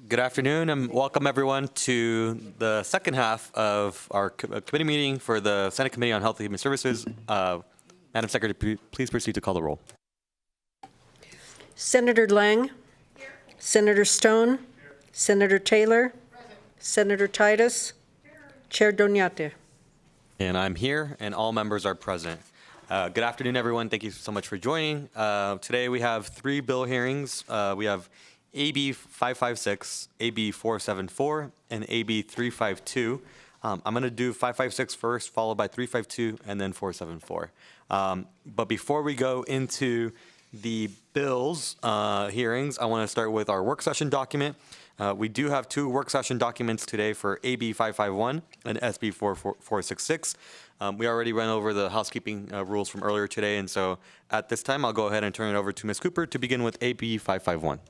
Good afternoon and welcome everyone to the second half of our committee meeting for the Senate Committee on Health and Human Services. Madam Secretary, please proceed to call the roll. Senator Lang. Here. Senator Stone. Here. Senator Taylor. Present. Senator Titus. Here. Chair Doniate. And I'm here, and all members are present. Good afternoon, everyone. Thank you so much for joining. Today we have three bill hearings. We have AB 556, AB 474, and AB 352. I'm going to do 556 first, followed by 352, and then 474. But before we go into the bills hearings, I want to start with our work session document. We do have two work session documents today for AB 551 and SB 466. We already ran over the housekeeping rules from earlier today, and so at this time, I'll go ahead and turn it over to Ms. Cooper to begin with AB 551.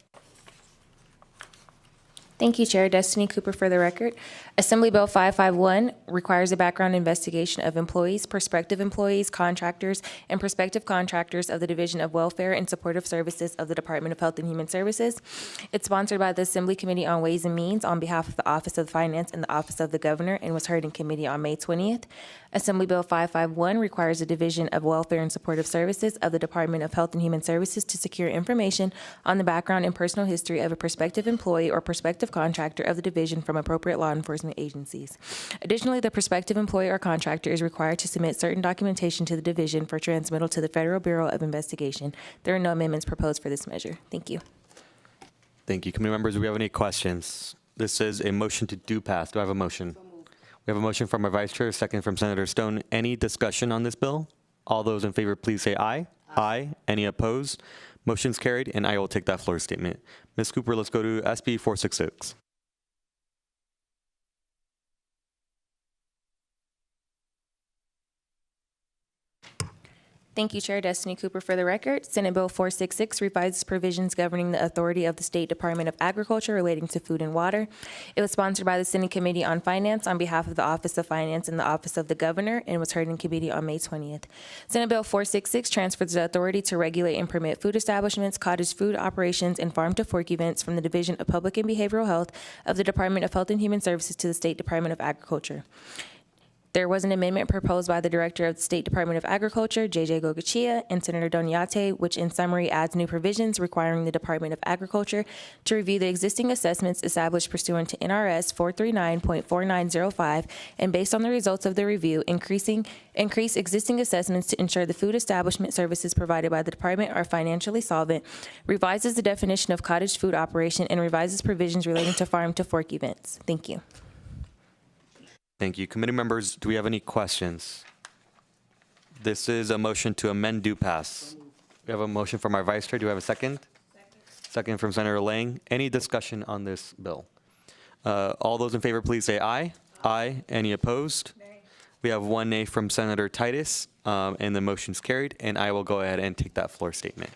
Thank you, Chair. Destiny Cooper for the record. Assembly Bill 551 requires a background investigation of employees, prospective employees, contractors, and prospective contractors of the Division of Welfare and Supportive Services of the Department of Health and Human Services. It's sponsored by the Assembly Committee on Ways and Means on behalf of the Office of Finance and the Office of the Governor and was heard in committee on May 20th. Assembly Bill 551 requires the Division of Welfare and Supportive Services of the Department of Health and Human Services to secure information on the background and personal history of a prospective employee or prospective contractor of the division from appropriate law enforcement agencies. Additionally, the prospective employee or contractor is required to submit certain documentation to the division for transmittal to the Federal Bureau of Investigation. There are no amendments proposed for this measure. Thank you. Thank you. Committee members, do we have any questions? This is a motion to do pass. Do I have a motion? We have a motion from our Vice Chair, second from Senator Stone. Any discussion on this bill? All those in favor, please say aye. Aye. Any opposed? Motion's carried, and I will take that floor statement. Ms. Cooper, let's go to SB 466. Thank you, Chair. Destiny Cooper for the record. Senate Bill 466 revises provisions governing the authority of the State Department of Agriculture relating to food and water. It was sponsored by the Senate Committee on Finance on behalf of the Office of Finance and the Office of the Governor and was heard in committee on May 20th. Senate Bill 466 transfers the authority to regulate and permit food establishments, cottage food operations, and farm-to-fork events from the Division of Public and Behavioral Health of the Department of Health and Human Services to the State Department of Agriculture. There was an amendment proposed by the Director of the State Department of Agriculture, J.J. Gogachia, and Senator Doniate, which in summary adds new provisions requiring the Department of Agriculture to review the existing assessments established pursuant to NRS 439.4905, and based on the results of the review, increase existing assessments to ensure the food establishment services provided by the department are financially solvent, revises the definition of cottage food operation, and revises provisions relating to farm-to-fork events. Thank you. Thank you. Committee members, do we have any questions? This is a motion to amend do pass. We have a motion from our Vice Chair. Do we have a second? Second from Senator Lang. Any discussion on this bill? All those in favor, please say aye. Aye. Any opposed? Nay. We have one nay from Senator Titus, and the motion's carried, and I will go ahead and take that floor statement.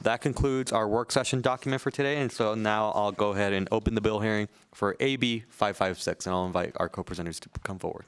That concludes our work session document for today, and so now I'll go ahead and open the bill hearing for AB 556, and I'll invite our co-presenters to come forward.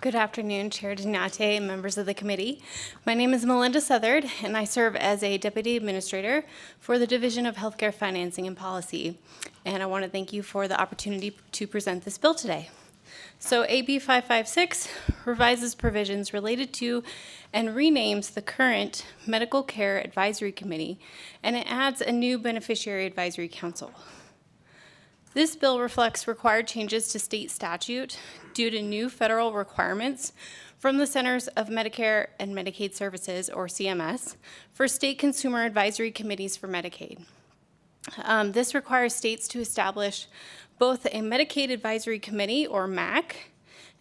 Good afternoon, Chair Doniate and members of the committee. My name is Melinda Southard, and I serve as a Deputy Administrator for the Division of Healthcare Financing and Policy. And I want to thank you for the opportunity to present this bill today. So AB 556 revises provisions related to and renames the current Medical Care Advisory Committee, and it adds a new Beneficiary Advisory Council. This bill reflects required changes to state statute due to new federal requirements from the Centers of Medicare and Medicaid Services, or CMS, for state consumer advisory committees for Medicaid. This requires states to establish both a Medicaid Advisory Committee, or MAC,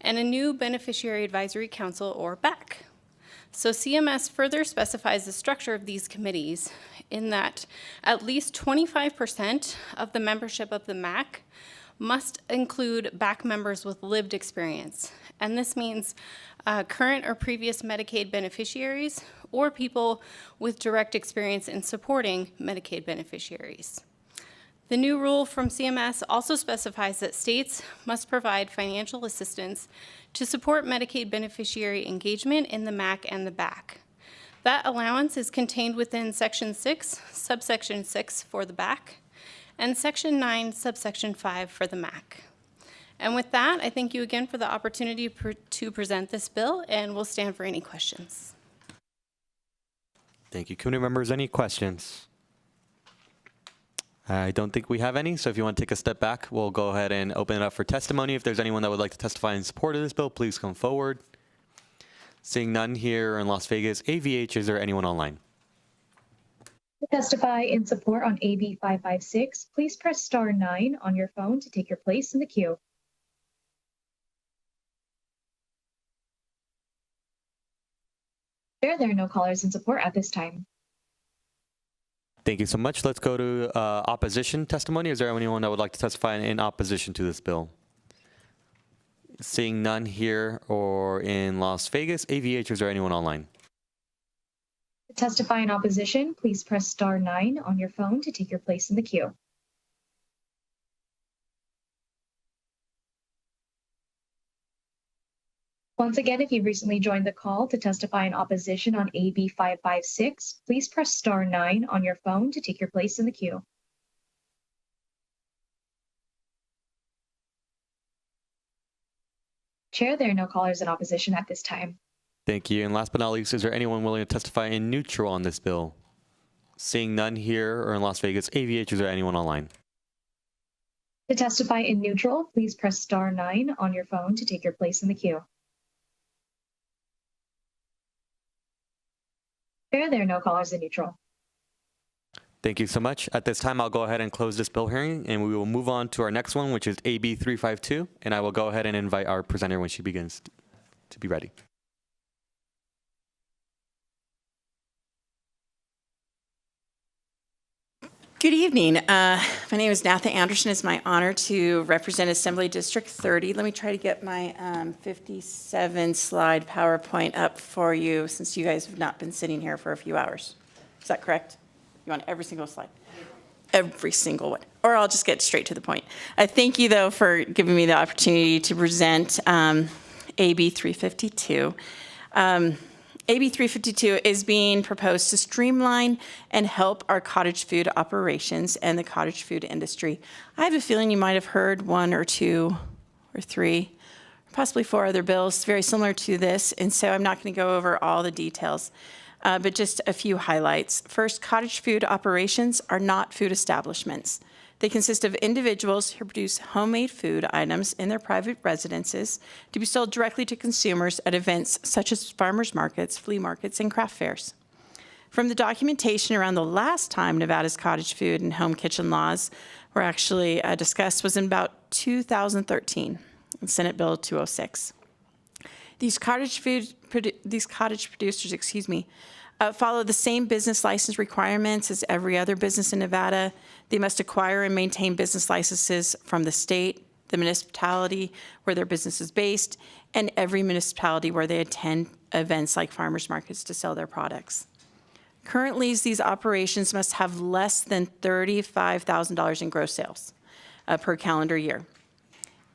and a new Beneficiary Advisory Council, or BAC. So CMS further specifies the structure of these committees in that at least 25% of the membership of the MAC must include BAC members with lived experience. And this means current or previous Medicaid beneficiaries or people with direct experience in supporting Medicaid beneficiaries. The new rule from CMS also specifies that states must provide financial assistance to support Medicaid beneficiary engagement in the MAC and the BAC. That allowance is contained within Section 6, subsection 6 for the BAC, and Section 9, subsection 5 for the MAC. And with that, I thank you again for the opportunity to present this bill, and we'll stand for any questions. Thank you. Committee members, any questions? I don't think we have any, so if you want to take a step back, we'll go ahead and open it up for testimony. If there's anyone that would like to testify in support of this bill, please come forward. Seeing none here in Las Vegas, AVH, is there anyone online? To testify in support on AB 556, please press star 9 on your phone to take your place in the queue. There are no callers in support at this time. Thank you so much. Let's go to opposition testimony. Is there anyone that would like to testify in opposition to this bill? Seeing none here or in Las Vegas, AVH, is there anyone online? To testify in opposition, please press star 9 on your phone to take your place in the queue. Once again, if you've recently joined the call to testify in opposition on AB 556, please press star 9 on your phone to take your place in the queue. Chair, there are no callers in opposition at this time. Thank you. And last but not least, is there anyone willing to testify in neutral on this bill? Seeing none here or in Las Vegas, AVH, is there anyone online? To testify in neutral, please press star 9 on your phone to take your place in the queue. Chair, there are no callers in neutral. Thank you so much. At this time, I'll go ahead and close this bill hearing, and we will move on to our next one, which is AB 352, and I will go ahead and invite our presenter when she begins to be ready. Good evening. My name is Natha Anderson. It's my honor to represent Assembly District 30. Let me try to get my 57 slide PowerPoint up for you since you guys have not been sitting here for a few hours. Is that correct? You want every single slide? Every single one. Or I'll just get straight to the point. I thank you, though, for giving me the opportunity to present AB 352. AB 352 is being proposed to streamline and help our cottage food operations and the cottage food industry. I have a feeling you might have heard one or two or three, possibly four other bills very similar to this, and so I'm not going to go over all the details, but just a few highlights. First, cottage food operations are not food establishments. They consist of individuals who produce homemade food items in their private residences to be sold directly to consumers at events such as farmers markets, flea markets, and craft fairs. From the documentation around the last time Nevada's cottage food and home kitchen laws were actually discussed was in about 2013, in Senate Bill 206. These cottage producers, follow the same business license requirements as every other business in Nevada. They must acquire and maintain business licenses from the state, the municipality where their business is based, and every municipality where they attend events like farmers markets to sell their products. Currently, these operations must have less than $35,000 in gross sales per calendar year.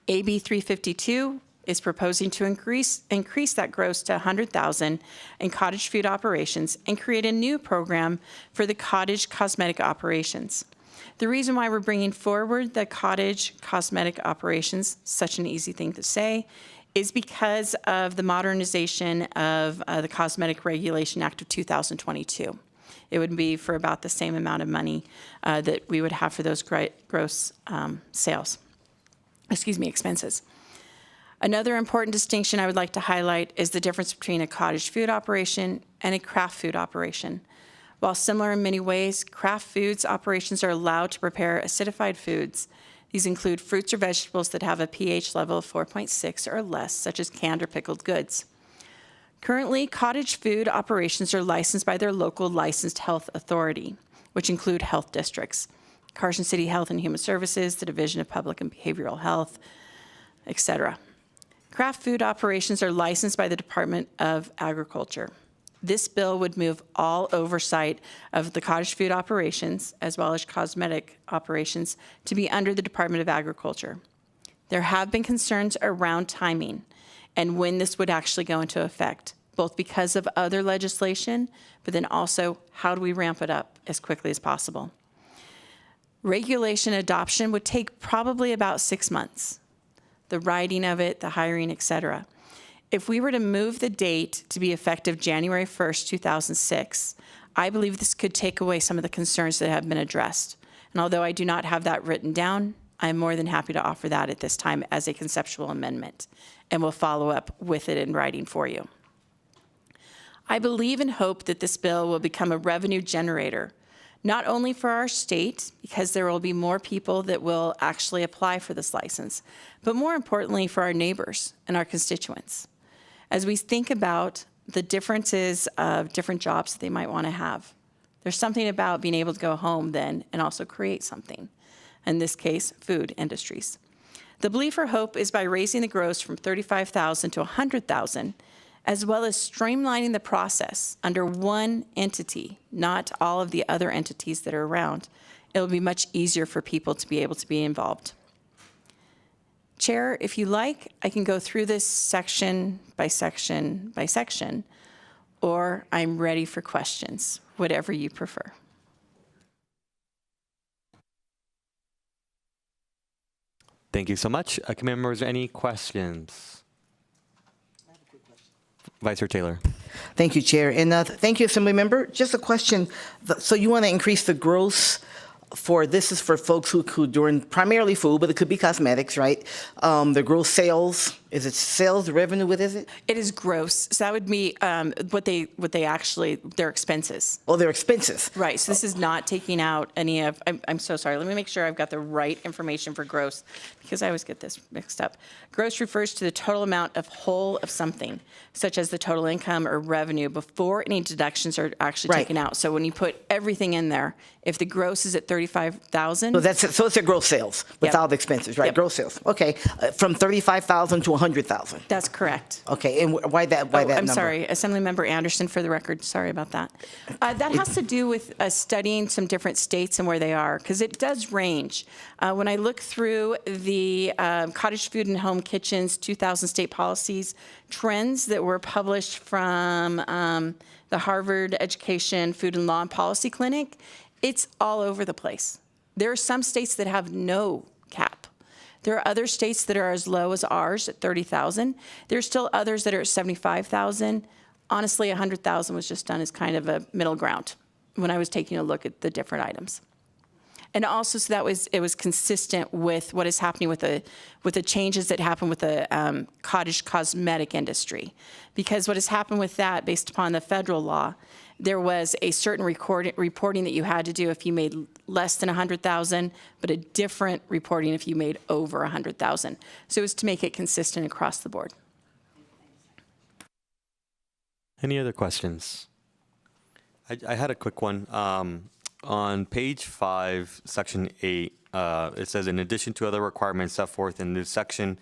AB 352 is proposing to increase that gross to $100,000 in cottage food operations and create a new program for the cottage cosmetic operations. The reason why we're bringing forward the cottage cosmetic operations, such an easy thing to say, is because of the modernization of the Cosmetic Regulation Act of 2022. It would be for about the same amount of money that we would have for those gross expenses. Another important distinction I would like to highlight is the difference between a cottage food operation and a craft food operation. While similar in many ways, craft foods operations are allowed to prepare acidified foods. These include fruits or vegetables that have a pH level of 4.6 or less, such as canned or pickled goods. Currently, cottage food operations are licensed by their local licensed health authority, which include health districts, Carson City Health and Human Services, the Division of Public and Behavioral Health, etc. Craft food operations are licensed by the Department of Agriculture. This bill would move all oversight of the cottage food operations, as well as cosmetic operations, to be under the Department of Agriculture. There have been concerns around timing and when this would actually go into effect, both because of other legislation, but then also how do we ramp it up as quickly as possible. Regulation adoption would take probably about 6 months. The writing of it, the hiring, et cetera. If we were to move the date to be effective January 1st, 2006, I believe this could take away some of the concerns that have been addressed. And although I do not have that written down, I'm more than happy to offer that at this time as a conceptual amendment, and we'll follow up with it in writing for you. I believe and hope that this bill will become a revenue generator, not only for our state, because there will be more people that will actually apply for this license, but more importantly for our neighbors and our constituents. As we think about the differences of different jobs that they might want to have, there's something about being able to go home then and also create something. In this case, food industries. The belief or hope is by raising the gross from $35,000 to $100,000, as well as streamlining the process under one entity, not all of the other entities that are around. It'll be much easier for people to be able to be involved. Chair, if you like, I can go through this section by section by section, or I'm ready for questions, whatever you prefer. Thank you so much. Committee members, any questions? Vice Chair Taylor. Thank you, Chair. And thank you, Assembly Member. Just a question. So you want to increase the gross for, this is for folks who during primarily food, but it could be cosmetics, right? The gross sales, is it sales revenue? What is it? It is gross. So that would be what they actually, their expenses. Oh, their expenses. Right. So this is not taking out any of, I'm so sorry. Let me make sure I've got the right information for gross, because I always get this mixed up. Gross refers to the total amount of whole of something, such as the total income or revenue before any deductions are actually Right. taken out. So when you put everything in there, if the gross is at $35,000. So that's it. So it's their gross sales without the expenses, right? Yep. Gross sales. Okay. From 35,000 to 100,000. That's correct. Okay. And why that? Why that I'm number? sorry, Assemblymember Anderson, for the record, sorry about that. That has to do with studying some different states and where they are, because it does range. When I look through the Cottage Food and Home Kitchens 2000 state policies trends that were published from the Harvard Education, Food and Law and Policy Clinic, it's all over the place. There are some states that have no cap. There are other states that are as low as ours at 30,000. There's still others that are at 75,000. Honestly, 100,000 was just done as kind of a middle ground when I was taking a look at the different items. And also, so it was consistent with what is happening with the changes that happen with the cottage cosmetic industry. Because what has happened with that, based upon the federal law, there was a certain reporting that you had to do if you made less than 100,000, but a different reporting if you made over 100,000. So it was to make it consistent across the board. Any other questions? I had a quick one. On page 5, section 8, it says, in addition to other requirements set forth in this section,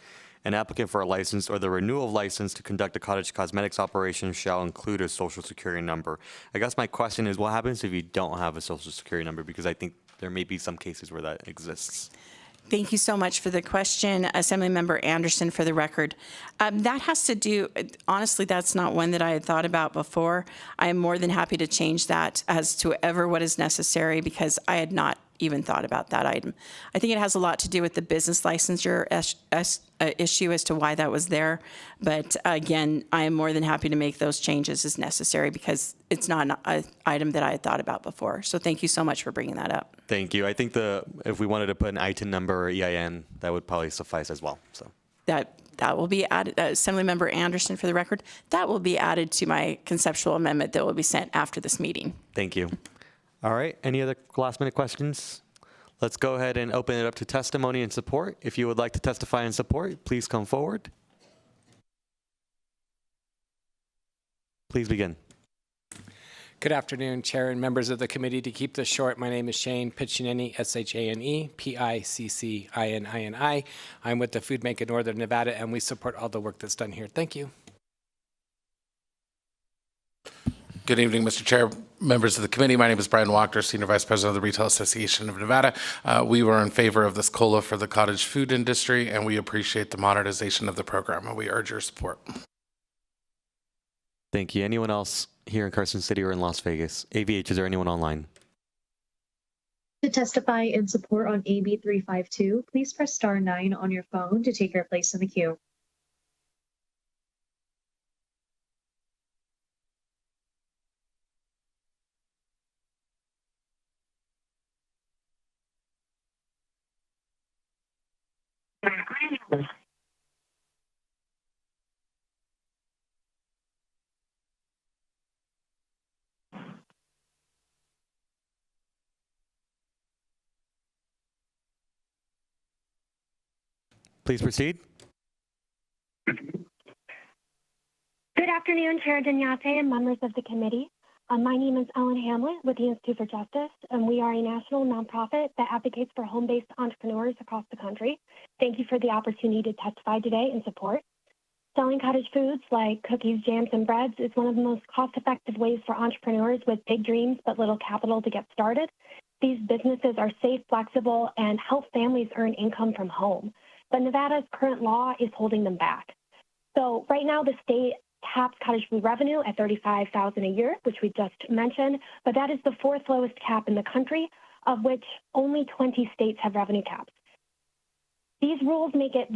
an applicant for a license or the renewal of license to conduct a cottage cosmetics operation shall include a social security number. I guess my question is, what happens if you don't have a social security number? Because I think there may be some cases where that exists. Thank you so much for the question, Assemblymember Anderson, for the record. That has to do, honestly, that's not one that I had thought about before. I am more than happy to change that as to ever what is necessary, because I had not even thought about that item. I think it has a lot to do with the business licensure issue as to why that was there. But again, I am more than happy to make those changes as necessary, because it's not an item that I had thought about before. So thank you so much for bringing that up. Thank you. I think if we wanted to put an ITIN number or EIN, that would probably suffice as well. So That will be added, Assemblymember Anderson, for the record, that will be added to my conceptual amendment that will be sent after this meeting. thank you. All right. Any other last minute questions? Let's go ahead and open it up to testimony and support. If you would like to testify in support, please come forward. Please begin. Good afternoon, Chair and members of the committee. To keep this short, my name is Shane Piccinini, S-H-A-N-E, P-I-C-C-I-N-I-N-I. I'm with the Food Bank of Northern Nevada, and we support all the work that's done here. Thank you. Good evening, Mr. Chair, members of the committee. My name is Brian Walker, Senior Vice President of the Retail Association of Nevada. We were in favor of this COLA for the cottage food industry, and we appreciate the modernization of the program, and we urge your support. Thank you. Anyone else here in Carson City or in Las Vegas? AVH, is there anyone online? To testify in support on AB 352, please press star 9 on your phone to take your place in the queue. Please proceed. Good afternoon, Chair Dunyate and members of the committee. My name is Ellen Hamlet with the Institute for Justice, and we are a national nonprofit that advocates for home-based entrepreneurs across the country. Thank you for the opportunity to testify today in support. Selling cottage foods like cookies, jams, and breads is one of the most cost-effective ways for entrepreneurs with big dreams but little capital to get started. These businesses are safe, flexible, and help families earn income from home. But Nevada's current law is holding them back. So right now, the state caps cottage food revenue at $35,000 a year, which we just mentioned, but that is the fourth lowest cap in the country, of which only 20 states have revenue caps. These rules make it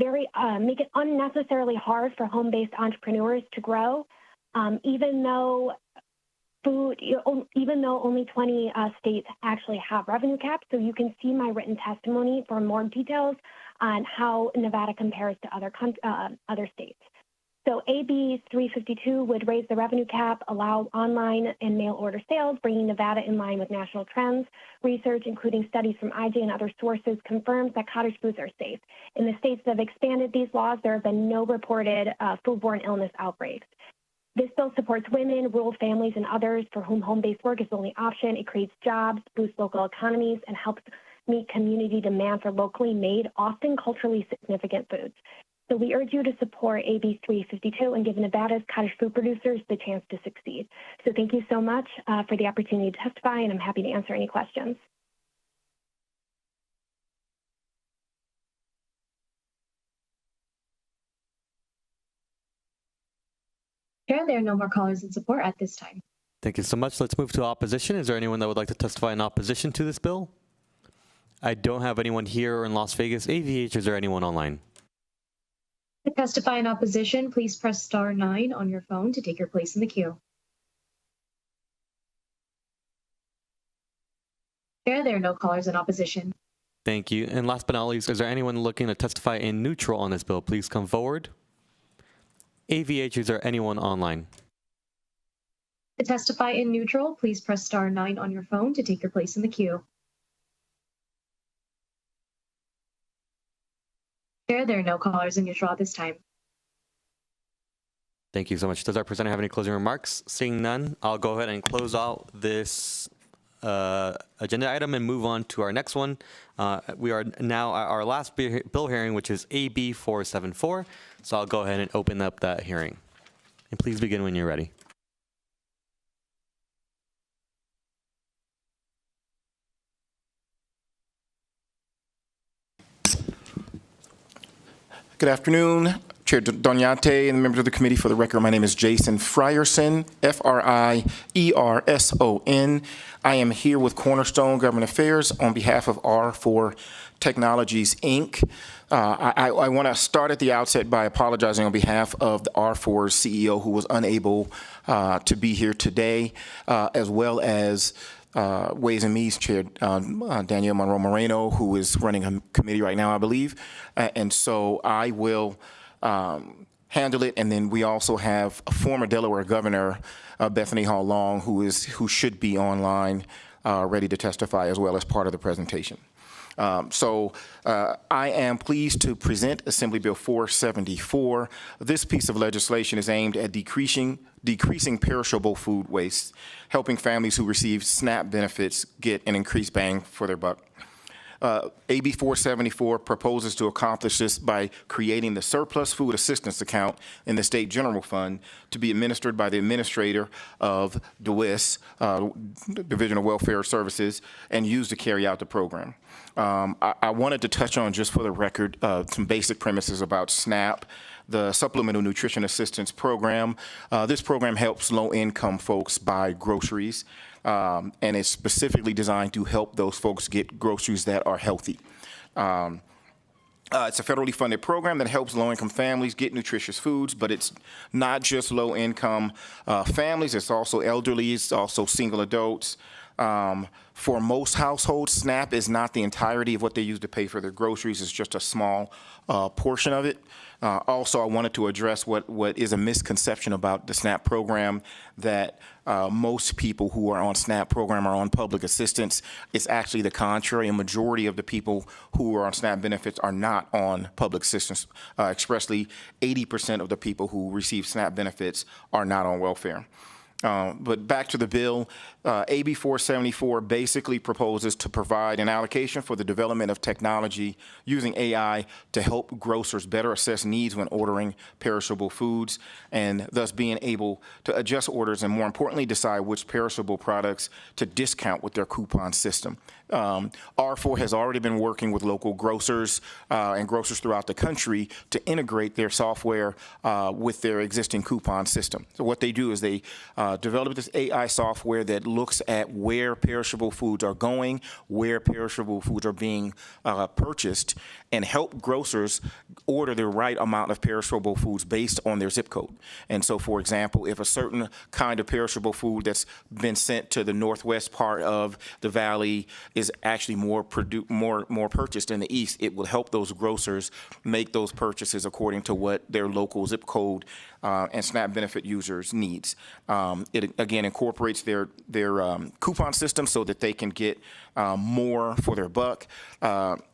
unnecessarily hard for home-based entrepreneurs to grow, even though only 20 states actually have revenue caps. So you can see my written testimony for more details on how Nevada compares to other states. So AB 352 would raise the revenue cap, allow online and mail order sales, bringing Nevada in line with national trends. Research, including studies from IG and other sources, confirms that cottage foods are safe. In the states that have expanded these laws, there have been no reported foodborne illness outbreaks. This bill supports women, rural families, and others for whom home-based work is the only option. It creates jobs, boosts local economies, and helps meet community demand for locally made, often culturally significant foods. So we urge you to support AB 352 and give Nevada's cottage food producers the chance to succeed. So thank you so much for the opportunity to testify, and I'm happy to answer any questions. Chair, there are no more callers in support at this time. Thank you so much. Let's move to opposition. Is there anyone that would like to testify in opposition to this bill? I don't have anyone here in Las Vegas. AVH, is there anyone online? To testify in opposition, please press star 9 on your phone to take your place in the queue. Chair, there are no callers in opposition. Thank you. And last but not least, is there anyone looking to testify in neutral on this bill? Please come forward. AVH, is there anyone online? To testify in neutral, please press star 9 on your phone to take your place in the queue. Chair, there are no callers in neutral at this time. Thank you so much. Does our presenter have any closing remarks? Seeing none, I'll go ahead and close out this agenda item and move on to our next one. We are now at our last bill hearing, which is AB 474. So I'll go ahead and open up that hearing. And please begin when you're ready. Good afternoon, Chair Dunyate and members of the committee. For the record, my name is Jason Frierson, Frierson. I am here with Cornerstone Government Affairs on behalf of R4 Technologies, Inc. I want to start at the outset by apologizing on behalf of the R4's CEO who was unable to be here today, as well as Ways and Means Chair Danielle Monroe Moreno, who is running a committee right now, I believe. And so I will handle it. And then we also have a former Delaware Governor, Bethany Hall Long, who should be online, ready to testify as well as part of the presentation. I am pleased to present Assembly Bill 474. This piece of legislation is aimed at decreasing perishable food waste, helping families who receive SNAP benefits get an increased bang for their buck. AB 474 proposes to accomplish this by creating the Surplus Food Assistance Account in the State General Fund to be administered by the administrator of DWIS, Division of Welfare Services, and used to carry out the program. I wanted to touch on, just for the record, some basic premises about SNAP, the Supplemental Nutrition Assistance Program. This program helps low-income folks buy groceries, and it's specifically designed to help those folks get groceries that are healthy. It's a federally funded program that helps low-income families get nutritious foods, but it's not just low-income families. It's also elderly. It's also single adults. For most households, SNAP is not the entirety of what they use to pay for their groceries. It's just a small portion of it. Also, I wanted to address what is a misconception about the SNAP program, that most people who are on SNAP program are on public assistance. It's actually the contrary. A majority of the people who are on SNAP benefits are not on public assistance. Expressly, 80% of the people who receive SNAP benefits are not on welfare. But back to the bill, AB 474 basically proposes to provide an allocation for the development of technology using AI to help grocers better assess needs when ordering perishable foods, and thus being able to adjust orders and, more importantly, decide which perishable products to discount with their coupon system. R4 has already been working with local grocers and grocers throughout the country to integrate their software with their existing coupon system. So what they do is they develop this AI software that looks at where perishable foods are going, where perishable foods are being purchased, and help grocers order the right amount of perishable foods based on their zip code. And so, for example, if a certain kind of perishable food that's been sent to the northwest part of the valley is actually more purchased in the east, it will help those grocers make those purchases according to what their local zip code and SNAP benefit users' needs. It again incorporates their coupon system so that they can get more for their buck.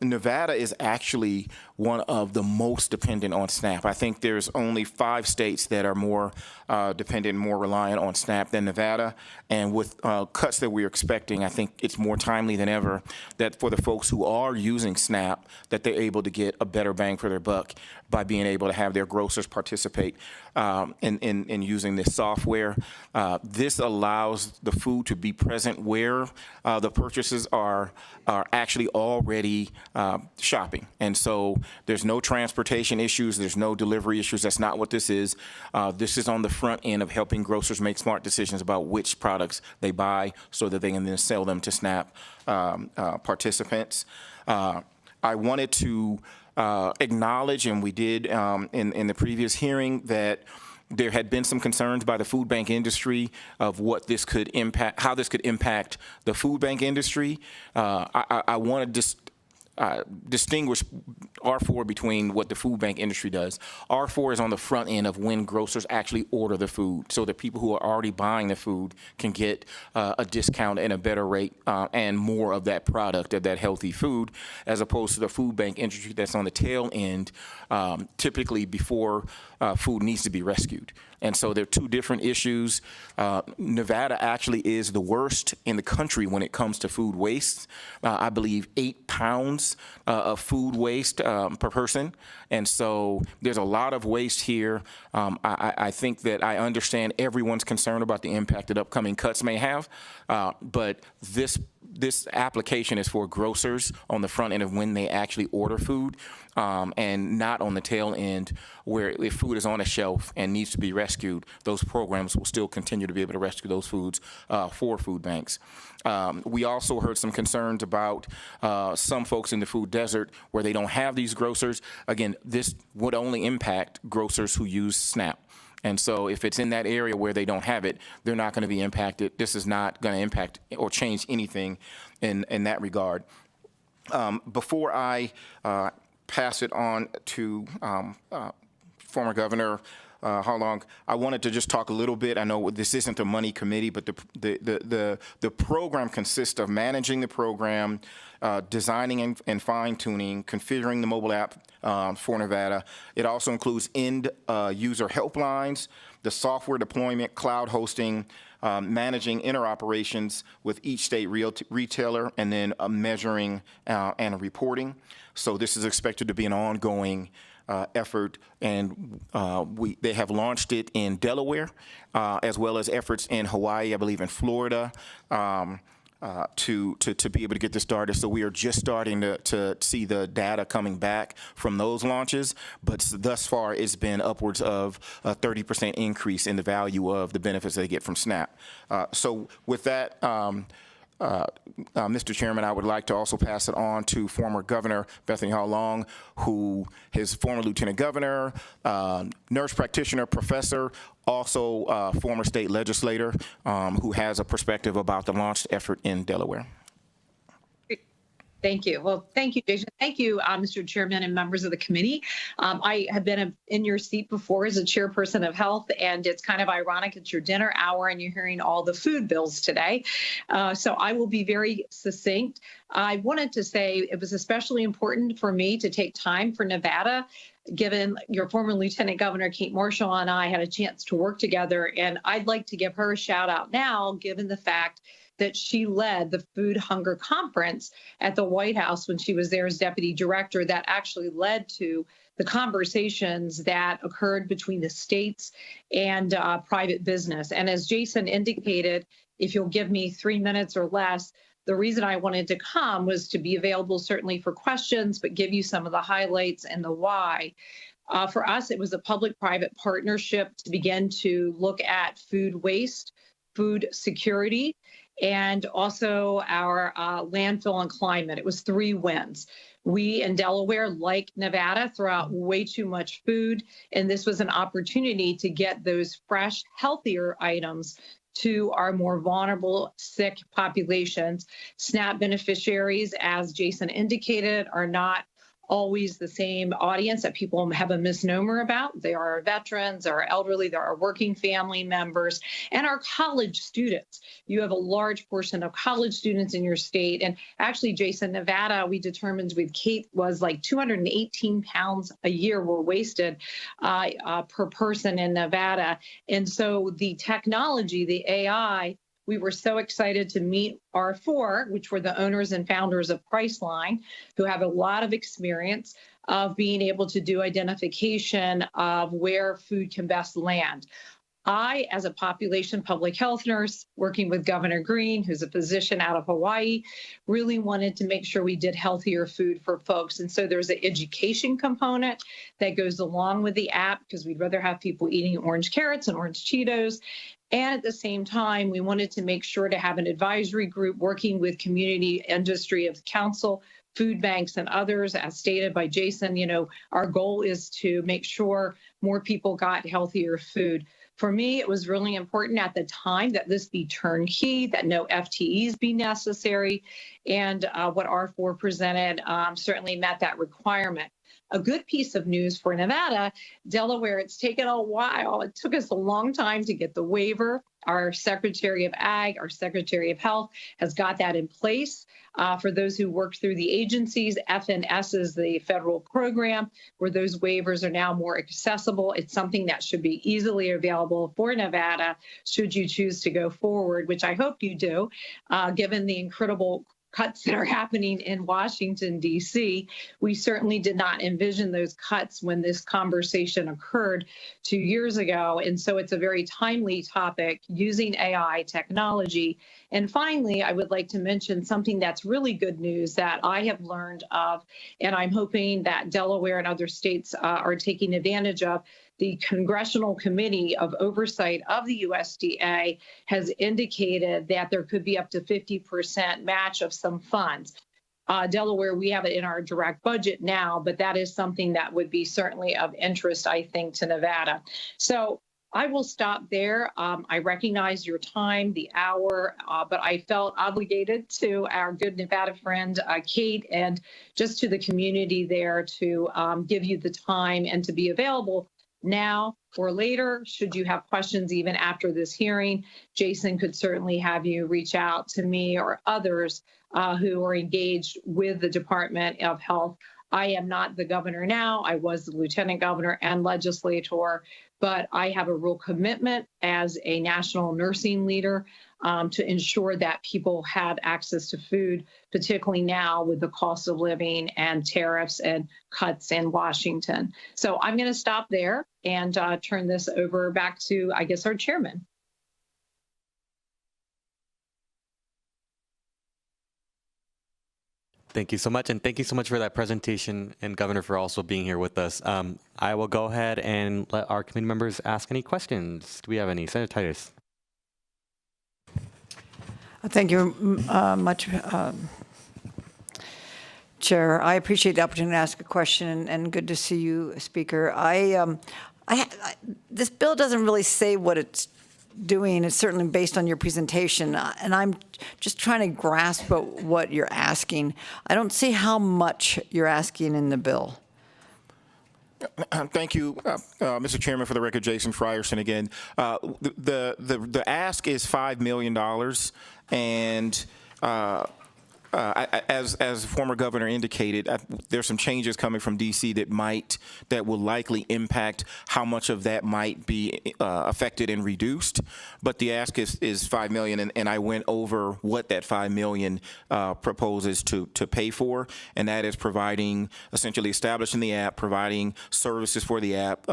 Nevada is actually one of the most dependent on SNAP. I think there's only 5 states that are more dependent, more reliant on SNAP than Nevada. And with cuts that we're expecting, I think it's more timely than ever that for the folks who are using SNAP, that they're able to get a better bang for their buck by being able to have their grocers participate in using this software. This allows the food to be present where the purchases are actually already shopping. And so there's no transportation issues, there's no delivery issues. That's not what this is. This is on the front end of helping grocers make smart decisions about which products they buy so that they can then sell them to SNAP participants. I wanted to acknowledge, and we did in the previous hearing, that there had been some concerns by the food bank industry of what this could impact, how this could impact the food bank industry. I want to distinguish R4 between what the food bank industry does. R4 is on the front end of when grocers actually order the food, so that people who are already buying the food can get a discount and a better rate and more of that product, of that healthy food, as opposed to the food bank industry that's on the tail end, typically before food needs to be rescued. And so they're 2 different issues. Nevada actually is the worst in the country when it comes to food waste. I believe 8 pounds of food waste per person. And so there's a lot of waste here. I think that I understand everyone's concern about the impact that upcoming cuts may have, but this application is for grocers on the front end of when they actually order food, and not on the tail end where if food is on a shelf and needs to be rescued, those programs will still continue to be able to rescue those foods for food banks. We also heard some concerns about some folks in the food desert where they don't have these grocers. Again, this would only impact grocers who use SNAP. And so if it's in that area where they don't have it, they're not going to be impacted. This is not going to impact or change anything in that regard. Before I pass it on to former Governor how long. I wanted to just talk a little bit. I know this isn't the money committee, but the program consists of managing the program, designing and fine-tuning, configuring the mobile app for Nevada. It also includes end user helplines, the software deployment, cloud hosting, managing interoperations with each state retailer, and then measuring and reporting. So this is expected to be an ongoing effort, and they have launched it in Delaware, as well as efforts in Hawaii, I believe in Florida, to be able to get this started. So we are just starting to see the data coming back from those launches, but thus far it's been upwards of a 30% increase in the value of the benefits they get from SNAP. So with that, Mr. Chairman, I would like to also pass it on to former Governor Bethany Hall Long, who is former Lieutenant Governor, nurse practitioner, professor, also former state legislator, who has a perspective about the launched effort in Delaware. Thank you. Well, thank you, Jason. Thank you, Mr. Chairman and members of the committee. I have been in your seat before as a chairperson of health, and it's kind of ironic. It's your dinner hour, and you're hearing all the food bills today. So I will be very succinct. I wanted to say it was especially important for me to take time for Nevada, given your former Lieutenant Governor Kate Marshall and I had a chance to work together, and I'd like to give her a shout out now, given the fact that she led the Food Hunger Conference at the White House when she was there as deputy director that actually led to the conversations that occurred between the states and private business. And as Jason indicated, if you'll give me 3 minutes or less, the reason I wanted to come was to be available certainly for questions, but give you some of the highlights and the why. For us, it was a public-private partnership to begin to look at food waste, food security, and also our landfill and climate. It was 3 wins. We in Delaware, like Nevada, throw out way too much food, and this was an opportunity to get those fresh, healthier items to our more vulnerable, sick populations. SNAP beneficiaries, as Jason indicated, are not always the same audience that people have a misnomer about. They are our veterans, our elderly, they're our working family members, and our college students. You have a large portion of college students in your state. And actually, Jason, Nevada, we determined with Kate was like 218 pounds a year were wasted per person in Nevada. And so the technology, the AI, we were so excited to meet R4, which were the owners and founders of Priceline, who have a lot of experience of being able to do identification of where food can best land. I, as a population public health nurse, working with Governor Green, who's a physician out of Hawaii, really wanted to make sure we did healthier food for folks. And so there's an education component that goes along with the app, because we'd rather have people eating orange carrots and orange Cheetos. And at the same time, we wanted to make sure to have an advisory group working with community industry of council, food banks, and others. As stated by Jason, our goal is to make sure more people got healthier food. For me, it was really important at the time that this be turnkey, that no FTEs be necessary, and what R4 presented certainly met that requirement. A good piece of news for Nevada, Delaware, it's taken a while. It took us a long time to get the waiver. Our Secretary of Ag, our Secretary of Health has got that in place. For those who work through the agencies, FNS is the federal program where those waivers are now more accessible. It's something that should be easily available for Nevada should you choose to go forward, which I hope you do, given the incredible cuts that are happening in Washington, D.C. We certainly did not envision those cuts when this conversation occurred 2 years ago. And so it's a very timely topic using AI technology. And finally, I would like to mention something that's really good news that I have learned of, and I'm hoping that Delaware and other states are taking advantage of. The Congressional Committee of Oversight of the USDA has indicated that there could be up to 50% match of some funds. Delaware, we have it in our direct budget now, but that is something that would be certainly of interest, I think, to Nevada. So I will stop there. I recognize your time, the hour, but I felt obligated to our good Nevada friend, Kate, and just to the community there to give you the time and to be available now or later. Should you have questions even after this hearing, Jason could certainly have you reach out to me or others who are engaged with the Department of Health. I am not the governor now. I was the lieutenant governor and legislator, but I have a real commitment as a national nursing leader to ensure that people have access to food, particularly now with the cost of living and tariffs and cuts in Washington. So I'm going to stop there and turn this over back to, I guess, our chairman. Thank you so much, and thank you so much for that presentation, and Governor, for also being here with us. I will go ahead and let our committee members ask any questions. Do we have any? Senator Titus. Thank you much, Chair. I appreciate the opportunity to ask a question, and good to see you, Speaker. This bill doesn't really say what it's doing. It's certainly based on your presentation, and I'm just trying to grasp what you're asking. I don't see how much you're asking in the bill. Thank you, Mr. Chairman. For the record, Jason Frierson again. The ask is $5 million, and as the former governor indicated, there's some changes coming from D.C. that will likely impact how much of that might be affected and reduced. But the ask is $5 million, and I went over what that $5 million proposes to pay for, and that is essentially establishing the app, providing services for the app.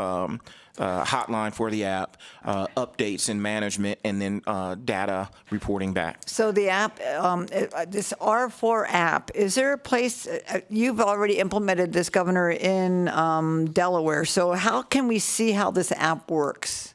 Hotline for the app, updates and management, and then data reporting back. So the app, this R4 app, is there a place, you've already implemented this, Governor, in Delaware, so how can we see how this app works?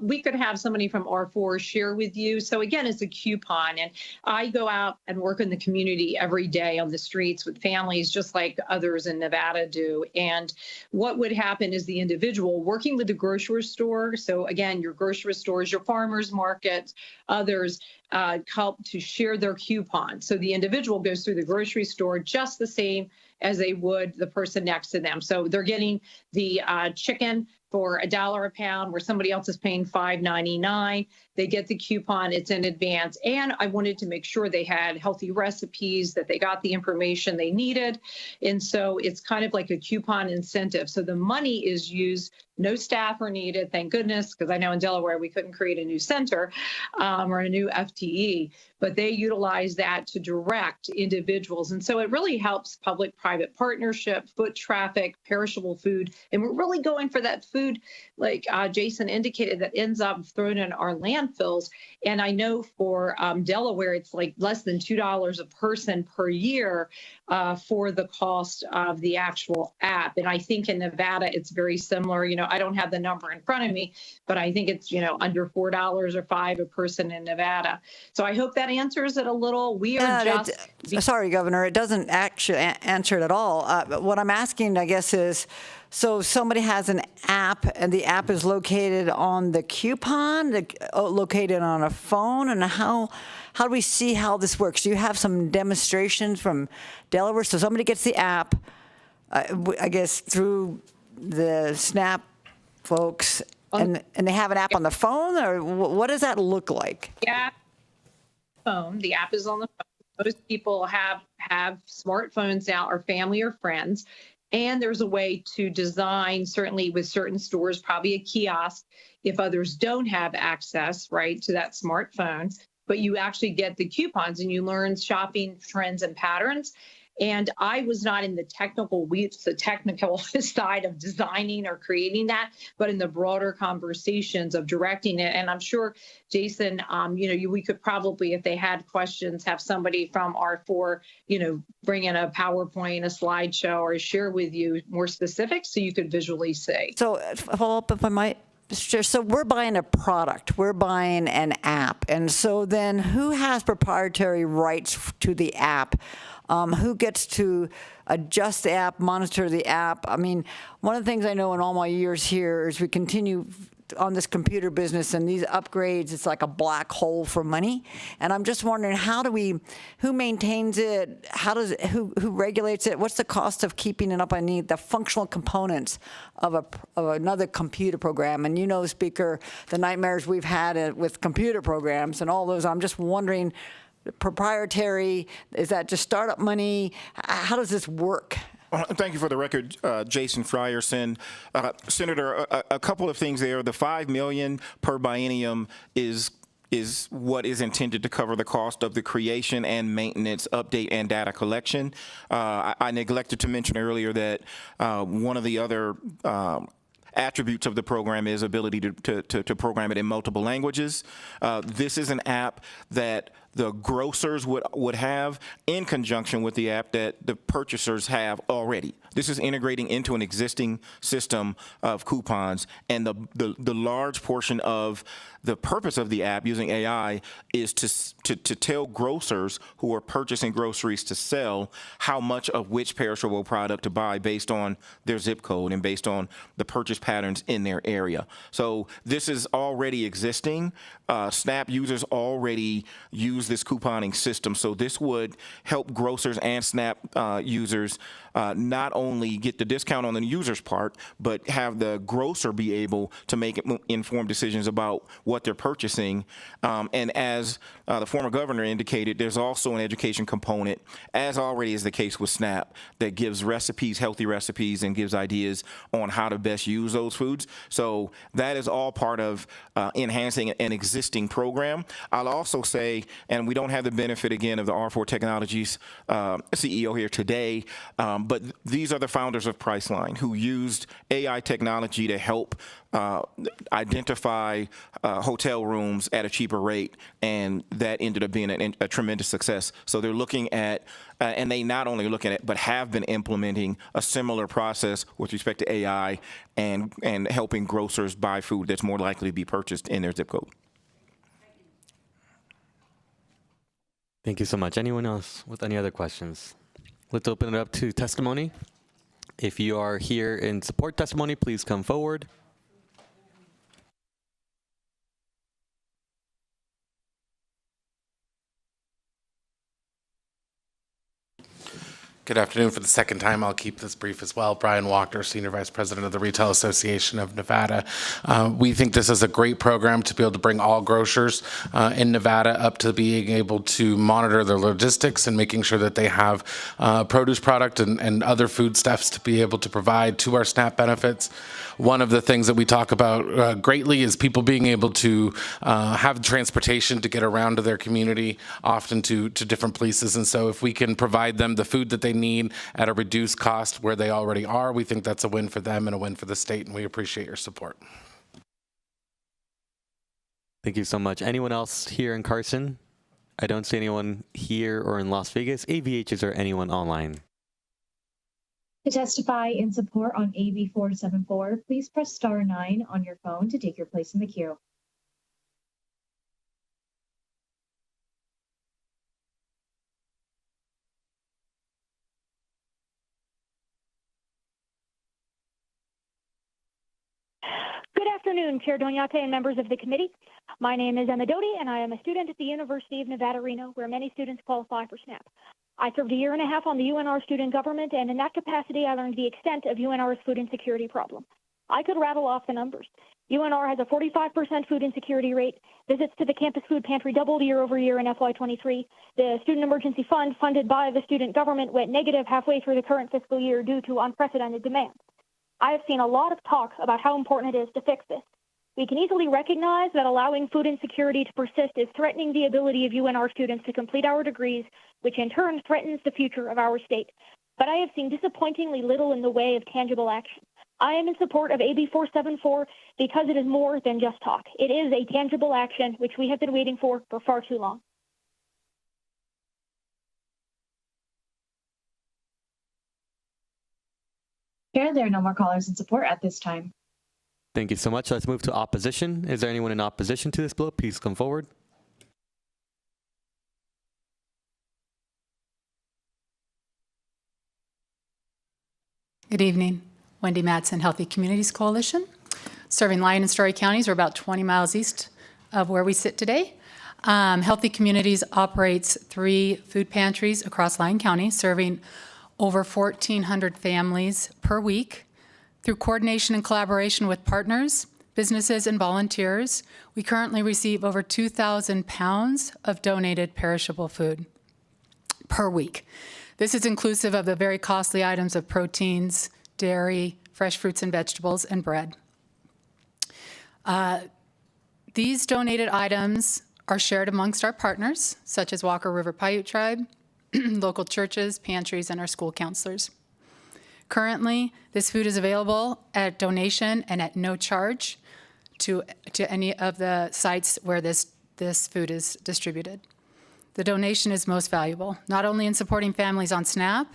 We could have somebody from R4 share with you. So again, it's a coupon, and I go out and work in the community every day on the streets with families, just like others in Nevada do. And what would happen is the individual working with the grocery store. So again, your grocery stores, your farmers markets, others help to share their coupon. So the individual goes through the grocery store just the same as they would the person next to them. So they're getting the chicken for $1 a pound, where somebody else is paying $5.99. They get the coupon, it's in advance. And I wanted to make sure they had healthy recipes, that they got the information they needed. And so it's kind of like a coupon incentive. So the money is used, no staff are needed, thank goodness, because I know in Delaware we couldn't create a new center or a new FTE, but they utilize that to direct individuals. And so it really helps public-private partnership, foot traffic, perishable food. And we're really going for that food, like Jason indicated, that ends up thrown in our landfills. And I know for Delaware, it's like less than $2 a person per year for the cost of the actual app. And I think in Nevada, it's very similar. You know, I don't have the number in front of me, but I think it's, under $4 or $5 a person in Nevada. So I hope that answers it a little. We are Sorry, Governor, it doesn't actually answer it at all. What I'm asking, I guess, is, so somebody has an app, and the app is located on the coupon, located on a phone, and how do we see how this works? Do you have some demonstrations from Delaware? So somebody gets the app, I guess, through the SNAP folks, and they have an app on the phone, or what does that look like? Yeah, phone. The app is on the phone. Most people have smartphones now, or family or friends. And there's a way to design, certainly with certain stores, probably a kiosk if others don't have access, right, to that smartphone. But you actually get the coupons and you learn shopping trends and patterns. And I was not in the technical side of designing or creating that, but in the broader conversations of directing it. And I'm sure, Jason, we could probably, if they had questions, have somebody from R4, bring in a PowerPoint, a slideshow, or share with you more specifics so you could visually see. So follow up, if I might. So we're buying a product, we're buying an app. And so then who has proprietary rights to the app? Who gets to adjust the app, monitor the app? I mean, one of the things I know in all my years here is we continue on this computer business and these upgrades, it's like a black hole for money. And I'm just wondering, who maintains it? Who regulates it? What's the cost of keeping it up? I need the functional components of another computer program. And Speaker, the nightmares we've had with computer programs and all those. I'm just wondering, proprietary, is that just startup money? How does this work? Thank you for the record, Jason Frierson. Senator, a couple of things there. The $5 million per biennium is what is intended to cover the cost of the creation and maintenance, update, and data collection. I neglected to mention earlier that one of the other attributes of the program is ability to program it in multiple languages. This is an app that the grocers would have in conjunction with the app that the purchasers have already. This is integrating into an existing system of coupons, and the large portion of the purpose of the app using AI is to tell grocers who are purchasing groceries to sell how much of which perishable product to buy based on their zip code and based on the purchase patterns in their area. So this is already existing. SNAP users already use this couponing system, so this would help grocers and SNAP users not only get the discount on the user's part, but have the grocer be able to make informed decisions about what they're purchasing. And as the former governor indicated, there's also an education component, as already is the case with SNAP, that gives recipes, healthy recipes, and gives ideas on how to best use those foods. So that is all part of enhancing an existing program. I'll also say, and we don't have the benefit, again, of the R4 Technologies CEO here today, but these are the founders of Priceline, who used AI technology to help identify hotel rooms at a cheaper rate, and that ended up being a tremendous success. So they're looking at, and they not only look at it, but have been implementing a similar process with respect to AI and helping grocers buy food that's more likely to be purchased in their zip code. Thank you so much. Anyone else with any other questions? Let's open it up to testimony. If you are here in support testimony, please come forward. Good afternoon. For the second time, I'll keep this brief as well. Brian Wachter, Senior Vice President of the Retail Association of Nevada. We think this is a great program to be able to bring all grocers in Nevada up to being able to monitor their logistics and making sure that they have produce product and other foodstuffs to be able to provide to our SNAP benefits. One of the things that we talk about greatly is people being able to have transportation to get around to their community, often to different places. And so if we can provide them the food that they need at a reduced cost where they already are, we think that's a win for them and a win for the state, and we appreciate your support. Thank you so much. Anyone else here in Carson? I don't see anyone here or in Las Vegas. AVH, is there anyone online? To testify in support on AB 474, please press star 9 on your phone to take your place in the queue. Good afternoon, Chair Doñate and members of the committee. My name is Emma Doty, and I am a student at the University of Nevada, Reno, where many students qualify for SNAP. I served a year and a half on the UNR student government, and in that capacity, I learned the extent of UNR's food insecurity problem. I could rattle off the numbers. UNR has a 45% food insecurity rate. Visits to the campus food pantry doubled year over year in FY23. The Student Emergency Fund, funded by the student government, went negative halfway through the current fiscal year due to unprecedented demand. I have seen a lot of talk about how important it is to fix this. We can easily recognize that allowing food insecurity to persist is threatening the ability of UNR students to complete our degrees, which in turn threatens the future of our state. But I have seen disappointingly little in the way of tangible action. I am in support of AB 474 because it is more than just talk. It is a tangible action, which we have been waiting for far too long. Chair, there are no more callers in support at this time. Thank you so much. Let's move to opposition. Is there anyone in opposition to this bill? Please come forward. Good evening. Wendy Madsen, Healthy Communities Coalition. serving Lyon and Story counties. We're about 20 miles east of where we sit today. Healthy Communities operates 3 food pantries across Lyon County, serving over 1,400 families per week. Through coordination and collaboration with partners, businesses, and volunteers, we currently receive over 2,000 pounds of donated perishable food per week. This is inclusive of the very costly items of proteins, dairy, fresh fruits and vegetables, and bread. These donated items are shared amongst our partners, such as Walker River Paiute Tribe, local churches, pantries, and our school counselors. Currently, this food is available at donation and at no charge to any of the sites where this food is distributed. The donation is most valuable, not only in supporting families on SNAP,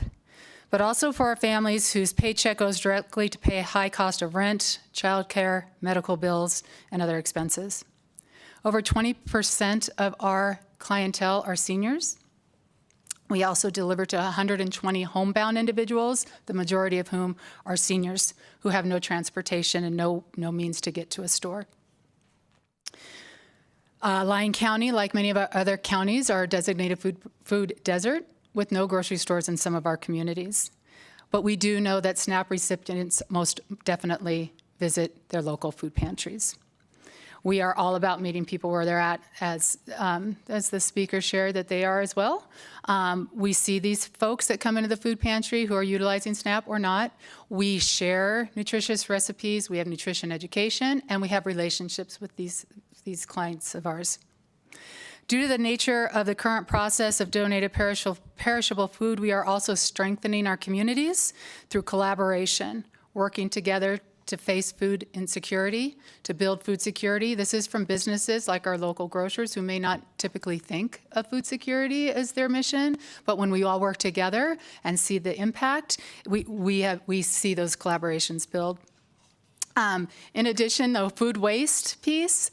but also for our families whose paycheck goes directly to pay a high cost of rent, childcare, medical bills, and other expenses. Over 20% of our clientele are seniors. We also deliver to 120 homebound individuals, the majority of whom are seniors who have no transportation and no means to get to a store. Lyon County, like many of our other counties, are a designated food desert with no grocery stores in some of our communities. But we do know that SNAP recipients most definitely visit their local food pantries. We are all about meeting people where they're at, as the speaker shared that they are as well. We see these folks that come into the food pantry who are utilizing SNAP or not. We share nutritious recipes, we have nutrition education, and we have relationships with these clients of ours. Due to the nature of the current process of donated perishable food, we are also strengthening our communities through collaboration, working together to face food insecurity, to build food security. This is from businesses like our local grocers who may not typically think of food security as their mission, but when we all work together and see the impact, we see those collaborations build. In addition, the food waste piece,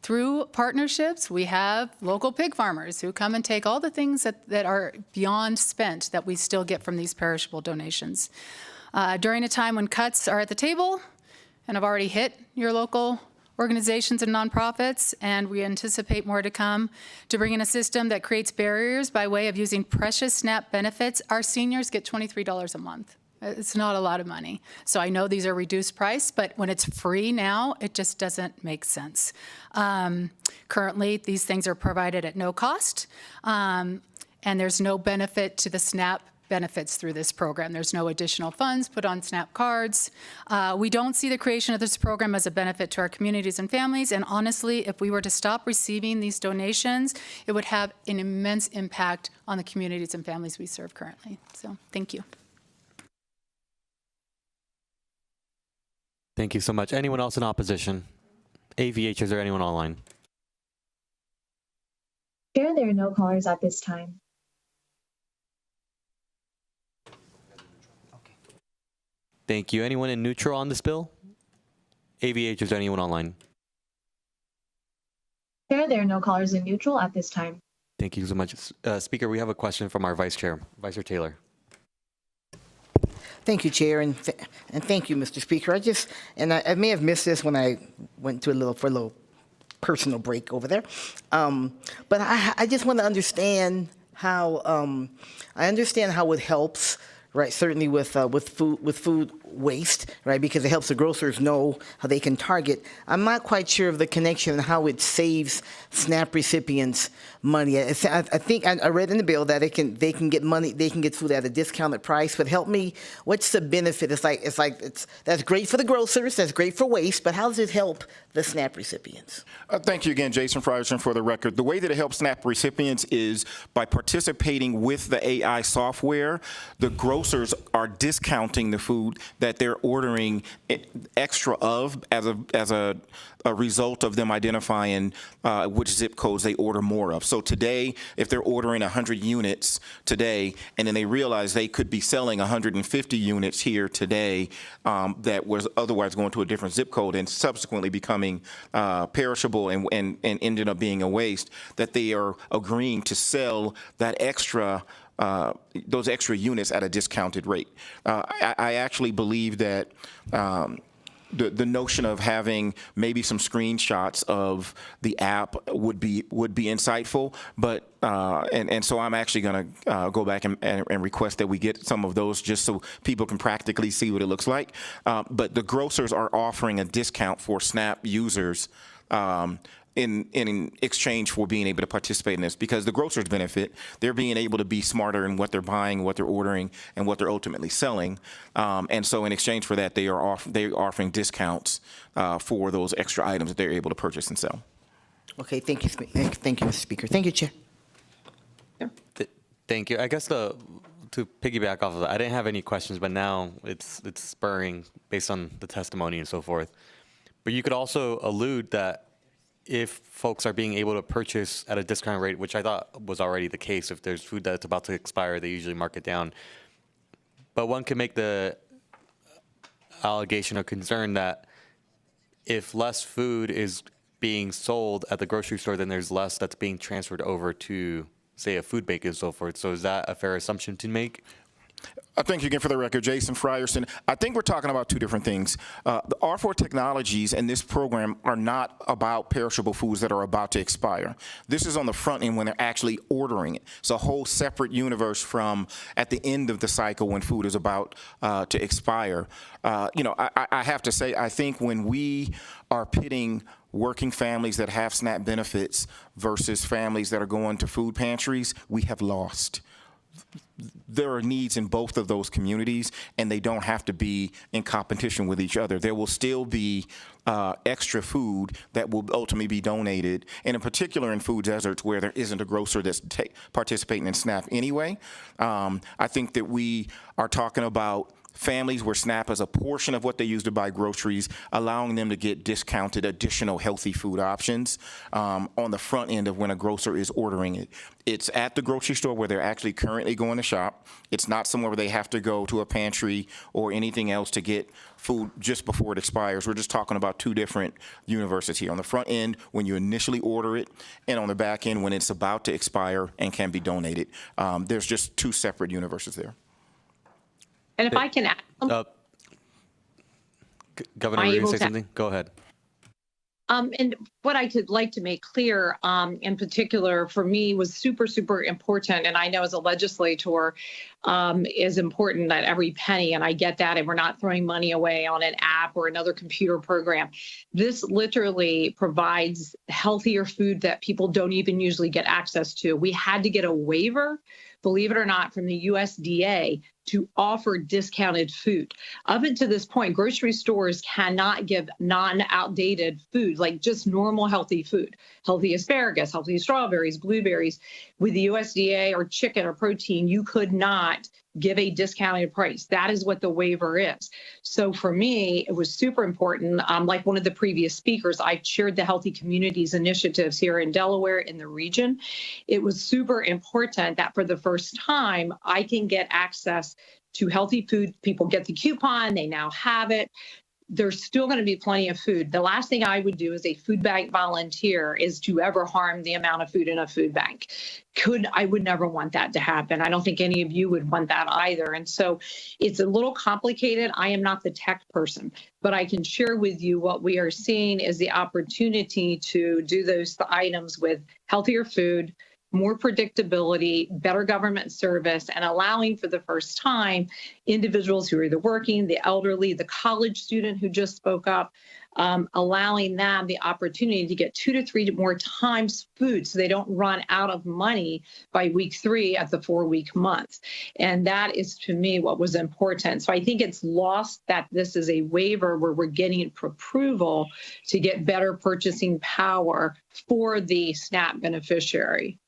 through partnerships, we have local pig farmers who come and take all the things that are beyond spent that we still get from these perishable donations. During a time when cuts are at the table and have already hit your local organizations and nonprofits, and we anticipate more to come, to bring in a system that creates barriers by way of using precious SNAP benefits, our seniors get $23 a month. It's not a lot of money. So I know these are reduced price, but when it's free now, it just doesn't make sense. Currently, these things are provided at no cost, and there's no benefit to the SNAP benefits through this program. There's no additional funds put on SNAP cards. We don't see the creation of this program as a benefit to our communities and families, and honestly, if we were to stop receiving these donations, it would have an immense impact on the communities and families we serve currently. So, thank you. Thank you so much. Anyone else in opposition? AVH, is there anyone online? Chair, there are no callers at this time. Thank you. Anyone in neutral on this bill? AVH, is there anyone online? Chair, there are no callers in neutral at this time. Thank you so much. Speaker, we have a question from our Vice Chair, Vice Chair Taylor. Thank you, Chair, and thank you, Mr. Speaker. I may have missed this when I went to a little personal break over there, but I just want to understand how it helps, right? Certainly with food waste, right? Because it helps the grocers know how they can target. I'm not quite sure of the connection and how it saves SNAP recipients money. I think I read in the bill that they can get money, they can get food at a discounted price. But help me, what's the benefit? That's great for the grocers, that's great for waste, but how does it help the SNAP recipients? Thank you again, Jason Frierson, for the record. The way that it helps SNAP recipients is by participating with the AI software. The grocers are discounting the food that they're ordering extra of as a result of them identifying which zip codes they order more of. So today, if they're ordering 100 units today, and then they realize they could be selling 150 units here today that was otherwise going to a different zip code and subsequently becoming perishable and ended up being a waste, that they are agreeing to sell that extra those extra units at a discounted rate. I actually believe that the notion of having maybe some screenshots of the app would be insightful, but and so I'm actually going to go back and request that we get some of those just so people can practically see what it looks like. But the grocers are offering a discount for SNAP users in exchange for being able to participate in this, because the grocers benefit. They're being able to be smarter in what they're buying, what they're ordering, and what they're ultimately selling. And so in exchange for that, they're offering discounts for those extra items that they're able to purchase and sell. Okay, thank you, Mr. Speaker. Thank you, Chair. Thank you. I guess to piggyback off of that, I didn't have any questions, but now it's spurring based on the testimony and so forth. But you could also allude that if folks are being able to purchase at a discount rate, which I thought was already the case, if there's food that's about to expire, they usually mark it down. But one can make the allegation or concern that if less food is being sold at the grocery store, then there's less that's being transferred over to, say, a food bank and so forth. So is that a fair assumption to make? Thank you again for the record, Jason Frierson. I think we're talking about two different things. The R4 technologies and this program are not about perishable foods that are about to expire. This is on the front end when they're actually ordering it. It's a whole separate universe from at the end of the cycle when food is about to expire. I have to say, I think when we are pitting working families that have SNAP benefits versus families that are going to food pantries, we have lost. There are needs in both of those communities, and they don't have to be in competition with each other. There will still be extra food that will ultimately be donated, and in particular in food deserts where there isn't a grocer that's participating in SNAP anyway. I think that we are talking about families where SNAP is a portion of what they use to buy groceries, allowing them to get discounted additional healthy food options on the front end of when a grocer is ordering it. It's at the grocery store where they're actually currently going to shop. It's not somewhere where they have to go to a pantry or anything else to get food just before it expires. We're just talking about two different universes here. On the front end, when you initially order it, and on the back end, when it's about to expire and can be donated. There's just two separate universes there. And if I can add, Governor, were you going to say something? Go ahead. And what I could like to make clear, in particular for me, was super, super important. And I know as a legislator, is important that every penny, and I get that, and we're not throwing money away on an app or another computer program. This literally provides healthier food that people don't even usually get access to. We had to get a waiver, believe it or not, from the USDA to offer discounted food. Up until this point, grocery stores cannot give non-outdated food, like just normal healthy food, healthy asparagus, healthy strawberries, blueberries. With the USDA or chicken or protein, you could not give a discounted price. That is what the waiver is. So for me, it was super important. Like one of the previous speakers, I chaired the Healthy Communities initiatives here in Delaware in the region. It was super important that for the first time, I can get access to healthy food. People get the coupon, they now have it. There's still going to be plenty of food. The last thing I would do as a food bank volunteer is to ever harm the amount of food in a food bank. I would never want that to happen. I don't think any of you would want that either. And so it's a little complicated. I am not the tech person, but I can share with you what we are seeing is the opportunity to do those items with healthier food, more predictability, better government service, and allowing for the first time individuals who are either working, the elderly, the college student who just spoke up, allowing them the opportunity to get 2 to 3 more times food so they don't run out of money by week 3 at the 4-week month. And that is, to me, what was important. So I think it's lost that this is a waiver where we're getting approval to get better purchasing power for the SNAP beneficiary.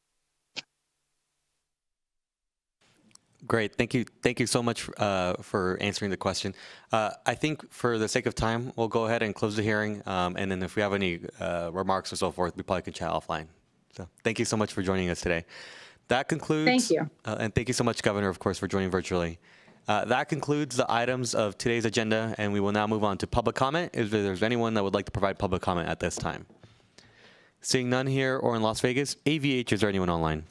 Great. Thank you. Thank you so much for answering the question. I think for the sake of time, we'll go ahead and close the hearing. And then if we have any remarks or so forth, we probably can chat offline. So thank you so much for joining us today. That concludes. Thank you. And thank you so much, Governor, of course, for joining virtually. That concludes the items of today's agenda, and we will now move on to public comment. If there's anyone that would like to provide public comment at this time. Seeing none here or in Las Vegas, AVH, is there anyone online?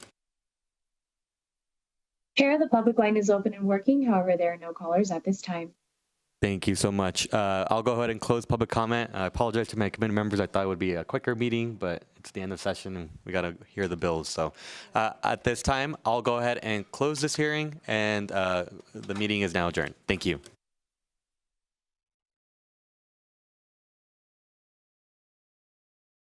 Chair, the public line is open and working. However, there are no callers at this time. Thank you so much. I'll go ahead and close public comment. I apologize to my committee members. I thought it would be a quicker meeting, but it's the end of session and we got to hear the bills. So at this time, I'll go ahead and close this hearing, and the meeting is now adjourned. Thank you.